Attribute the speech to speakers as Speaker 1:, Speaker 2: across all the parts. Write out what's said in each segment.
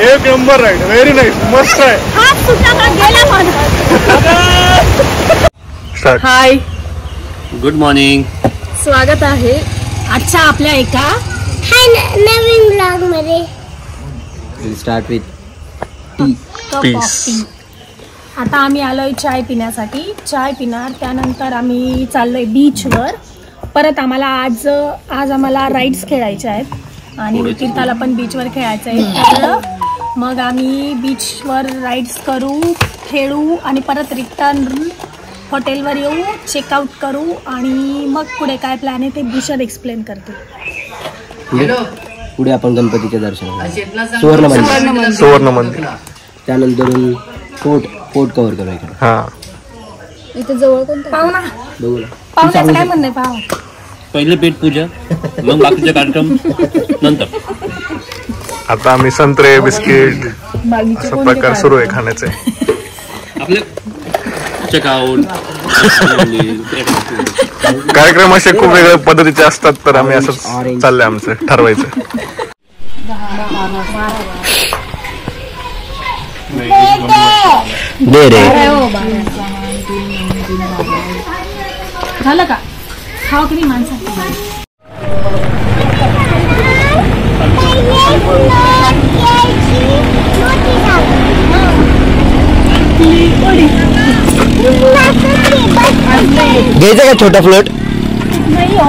Speaker 1: एक number ride, very nice, मस्त आहे.
Speaker 2: हाय,
Speaker 3: गुड मॉर्निंग.
Speaker 2: स्वागत आहे आजच्या आपल्या एका
Speaker 4: नवीन ब्लॉग मध्ये.
Speaker 3: Start with
Speaker 2: cup of T. आता आम्ही आलोय चाय पिण्यासाठी. चाय पिणार, त्यानंतर आम्ही चाललोय बीचवर. परत आम्हाला आज आम्हाला राईड्स खेळायच्या आहेत आणि तीर्थाला पण बीचवर खेळायचं आहे. तर मग आम्ही बीचवर राईड्स करू, खेळू आणि परत रिटर्न हॉटेलवर येऊ, चेकआउट करू आणि मग पुढे काय प्लॅन आहे ते भूषण एक्सप्लेन करते.
Speaker 3: पुढे आपण गणपतीच्या दर्शनाला
Speaker 1: सुवर्ण मंदिर,
Speaker 3: त्यानंतर फोर्ट कव्हर करू इकडे.
Speaker 1: हा,
Speaker 2: इथे जवळ कोणतं पाहुणा
Speaker 3: बघू ना.
Speaker 2: पाहुण्याचं काय म्हणणं आहे पाहू.
Speaker 3: पहिले पेट पूजा, मग बाकीचे कार्यक्रम नंतर.
Speaker 1: आता आम्ही संत्रे, बिस्किट असा प्रकार सुरू आहे खाण्याचे.
Speaker 3: आपले चेकआउट
Speaker 1: कार्यक्रम असे खूप वेगळ्या पद्धतीचे असतात, तर आम्ही असं चाललंय आमचं ठरवायचं.
Speaker 3: दे रे.
Speaker 2: झालं का? खाऊ किती माणसं.
Speaker 3: घ्यायचं का छोटा फ्लोट?
Speaker 2: नाही हो,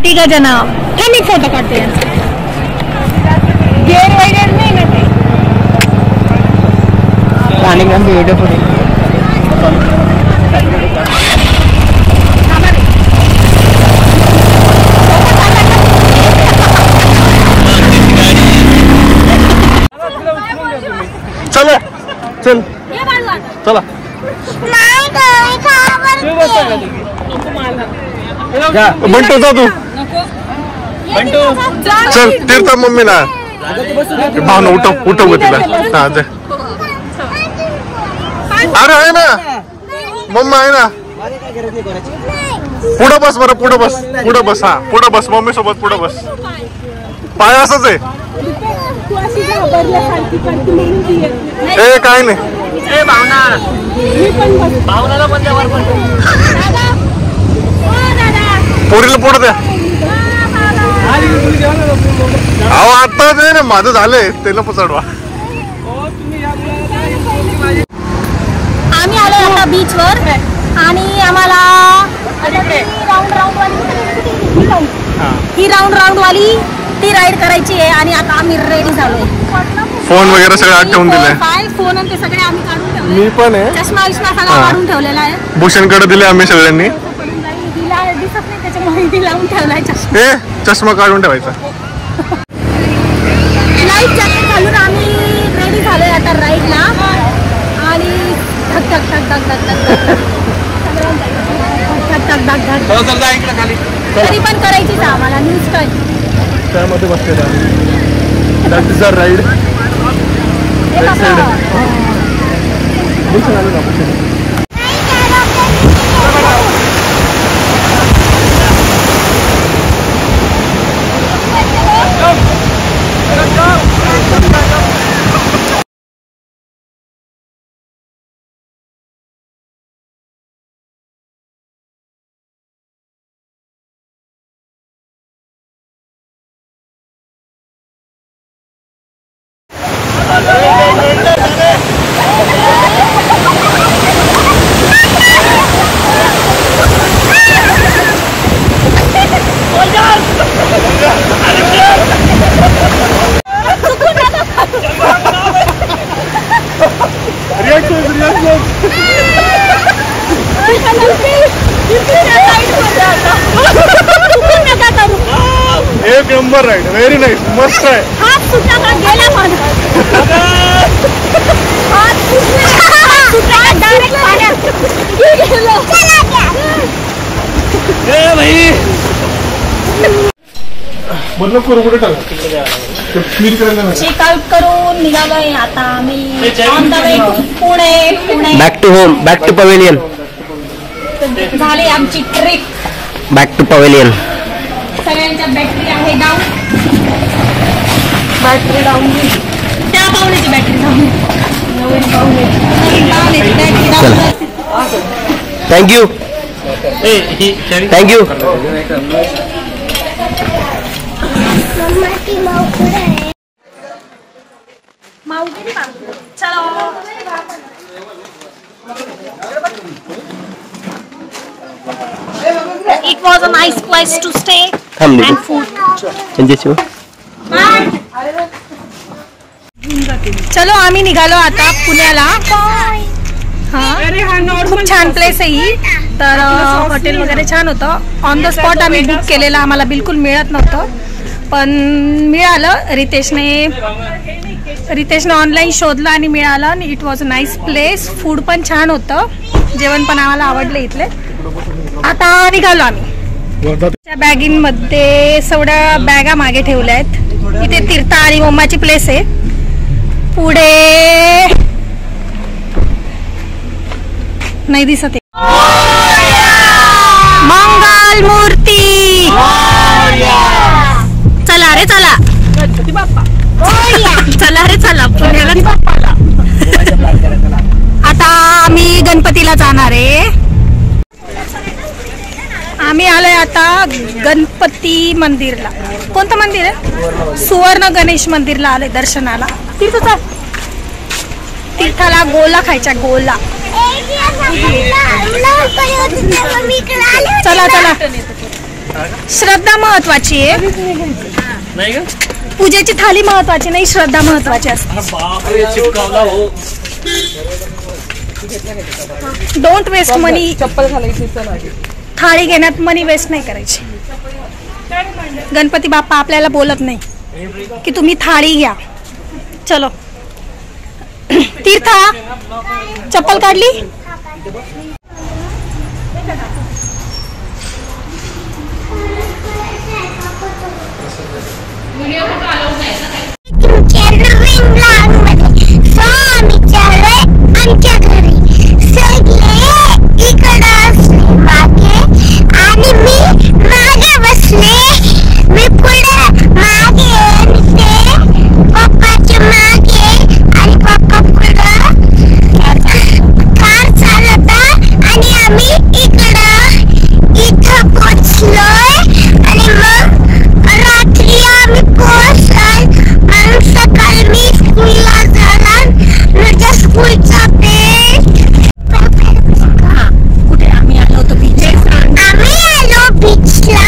Speaker 2: तिघ जण आम्ही फोटो काढते. गेअर वगैरे नाही ना ते.
Speaker 1: चला चल चला. बंटू जा तू. चल तीर्थ मम्मी ना भावना उठव तिला. हा जा. अरे आहे ना मम्मा, आहे ना. पुढं बस बरं, पुढं बस. हा पुढं बस, मम्मी सोबत पुढं बस. पाय असंच आहे. ए काय नाही. पोरीला पुढं द्या. अहो आता ते ना माझं झालंय, त्याला चढवा.
Speaker 2: आम्ही आलो आता बीचवर आणि आम्हाला ही राऊंड वाली ती राईड करायची आहे आणि आता आम्ही रेडी झालोय.
Speaker 1: फोन वगैरे सगळं आठवून दिलंय.
Speaker 2: फोन आणि ते सगळे आम्ही काढून ठेवले.
Speaker 1: मी पण आहे.
Speaker 2: चष्मा सगळा काढून ठेवलेला आहे.
Speaker 1: भूषणकडे दिले आम्ही सगळ्यांनी.
Speaker 2: दिसत नाही त्याच्यामुळे ती लावून ठेवलाय चष्मा.
Speaker 1: चष्मा काढून ठेवायचा.
Speaker 2: लाईफ जॅकेट घालून आम्ही रेडी झालोय आता राईडला आणि धक धक धक धक धक धक धक धक तरी पण करायचीच आम्हाला न्यूज काय
Speaker 1: त्यामध्ये बसलेला दॅट इज अ राईड. एक नंबर राईड, व्हेरी नाईस, मस्त आहे.
Speaker 2: चेकआउट करून निघालोय आता आम्ही on the way Pune.
Speaker 3: Back to home, back to pavilion.
Speaker 2: झाली आमची ट्रिप.
Speaker 3: Back to pavilion.
Speaker 2: सगळ्यांच्या बॅटरी आहे डाऊन. बॅटरी डाऊन गेली. त्या पाहुण्याची battery down
Speaker 5: thank you thank you.
Speaker 2: It was a nice place to stay and food. चलो आम्ही निघालो आता पुण्याला. खूप छान प्लेस आहे ही. तर हॉटेल वगैरे छान होतं. ऑन द स्पॉट आम्ही बुक केलेलं, आम्हाला बिलकुल मिळत नव्हतं पण मिळालं. रितेशने ऑनलाईन शोधलं आणि मिळालं. आणि it was a nice place. Food पण छान होतं, जेवण पण आम्हाला आवडलं इथले. आता निघालो आम्ही. त्या बॅगिंमध्ये सगळ्या बॅगा मागे ठेवल्या आहेत. इथे तीर्था आणि मम्माची प्लेस आहे. पुढे नाही दिसत आहे. मंगल मूर्ती. चला रे चला, चला रे चला पुण्याला. आता आम्ही गणपतीला जाणार आहे. आम्ही आलोय आता गणपती मंदिरला. कोणतं मंदिर आहे? सुवर्ण गणेश मंदिरला आलोय दर्शनाला. तीर्थाला गोला खायचा, गोला. चला चला. श्रद्धा महत्वाची आहे, पूजेची थाली महत्वाची नाही, श्रद्धा महत्वाची असते. डोंट वेस्ट मनी. थाळी घेण्यात मनी वेस्ट नाही करायची. गणपती बाप्पा आपल्याला बोलत नाही की तुम्ही थाळी घ्या. चलो. तीर्था चप्पल काढली.
Speaker 4: आमच्या घरी सगळे इकडं मागे आणि मी मागे बसले. मी पुढे मागे ते पप्पाच्या मागे आणि पप्पा पुढं कार चालवता आणि आम्ही इथं पोचलोय. आणि मग रात्री आम्ही पोचलोय. मग सकाळी मी स्कूलला जाणार. माझ्या स्कूलचा
Speaker 2: कुठे आम्ही आलो होतो बीच.
Speaker 4: आम्ही आलो बीचला.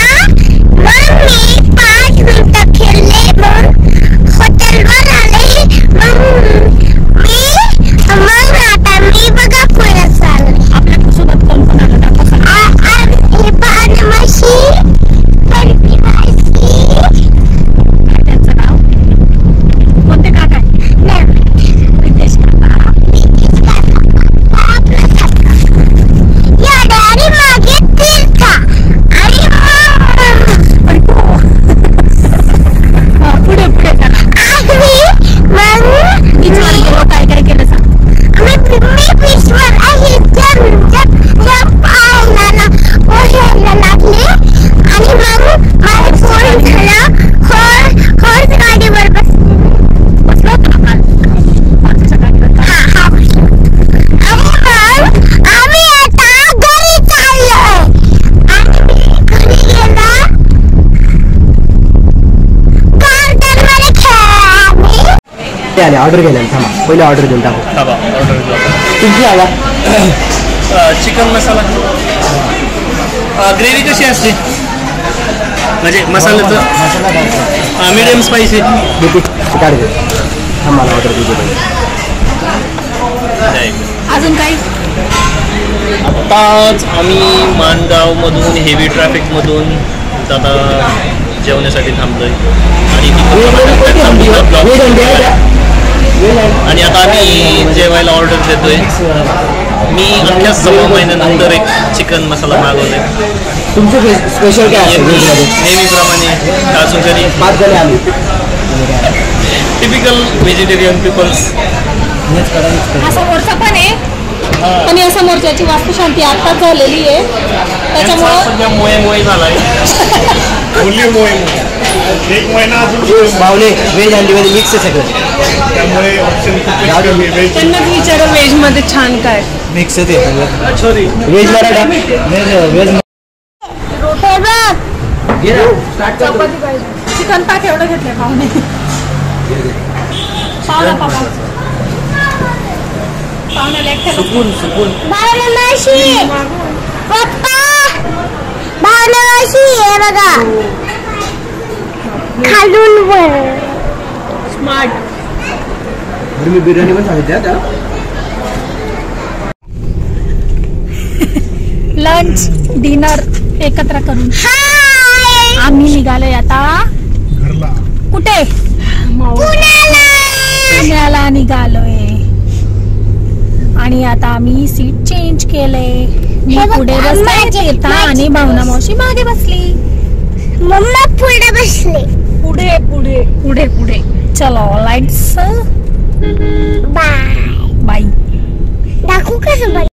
Speaker 4: मग मी 5 मिनिटं खेळले. मग हॉटेलवर आले. मग आता मी बघा पुढे चालले.
Speaker 2: आपल्यासोबत कोण कोण आलं
Speaker 4: हे पानमाशी,
Speaker 2: त्यांचं नाव कोणते काका? रितेश काका.
Speaker 4: या डॅडी मागे तीर्था आणि
Speaker 2: पुढे पुढे बीचवर गेलो. काय काय केलं सांग.
Speaker 4: मी बीचवर आहे पोहायला लागले. आणि मग माझा फोन झाला. हॉर्स गाडीवर
Speaker 2: बसलो होतो ना काल.
Speaker 4: आम्ही आता घरी चाललोय. आणि मी घरी गेला. गार्डनमध्ये खेळायला.
Speaker 5: ऑर्डर घ्यायला थांबा, पहिले ऑर्डर घेऊन टाकू. तुमची आला
Speaker 3: चिकन मसाला. ग्रेव्ही कशी असते म्हणजे मसाल्याचं? Medium spicy.
Speaker 5: काढ दे. आम्हाला ऑर्डर दिली पाहिजे.
Speaker 2: अजून काही.
Speaker 3: आत्ताच आम्ही माणगावमधून हेवी ट्रॅफिकमधून आता जेवण्यासाठी थांबलोय. आणि आता आम्ही जेवायला ऑर्डर देतोय. मी अख्ख्या 6 महिन्यानंतर एक चिकन मसाला मागवलाय.
Speaker 5: तुमचं स्पेशल काय असेल?
Speaker 3: नेहमीप्रमाणे काजू करी. Typical vegetarian people's.
Speaker 2: समोरचा पण आहे पण या समोरच्याची वास्तुशांती आत्ताच झालेली आहे त्याच्यामुळे
Speaker 3: सध्या मोये झालाय. मुली मोये
Speaker 1: एक महिना अजून
Speaker 5: बावले व्हेज आणि मध्ये मिक्स आहे सगळं.
Speaker 1: त्यामुळे ऑप्शन खूप कमी आहे.
Speaker 2: त्यांना विचारा व्हेज मध्ये छान काय
Speaker 5: मिक्स आहे सगळं. व्हेज मराठा व्हेज
Speaker 2: चपाती पाहिजे. चिकन पाक एवढं घेतलंय पाहुणे. पाहुणा पापा पाहुण्याला एकट्याला
Speaker 3: सुकून सुकून
Speaker 4: भावनाशी पप्पा भावनाशी हे बघा खालून वर
Speaker 2: स्मार्ट.
Speaker 5: मी बिर्याणी पण सांगितली आता.
Speaker 2: लंच डिनर एकत्र करून
Speaker 4: हाय
Speaker 2: आम्ही निघालोय आता
Speaker 1: घरला.
Speaker 2: कुठे
Speaker 4: पुण्याला
Speaker 2: पुण्याला निघालोय. आणि आता आम्ही सीट चेंज केले. मी
Speaker 4: हे बघ,
Speaker 2: पुढे बसले
Speaker 4: माझी-
Speaker 2: आणि भावना मावशी मागे बसली.
Speaker 4: मम्मा पुढे बसले
Speaker 2: पुढे पुढे पुढे पुढे. चलो लाईट्स
Speaker 4: बाय
Speaker 2: बाय.
Speaker 4: दाखवू कसं बघ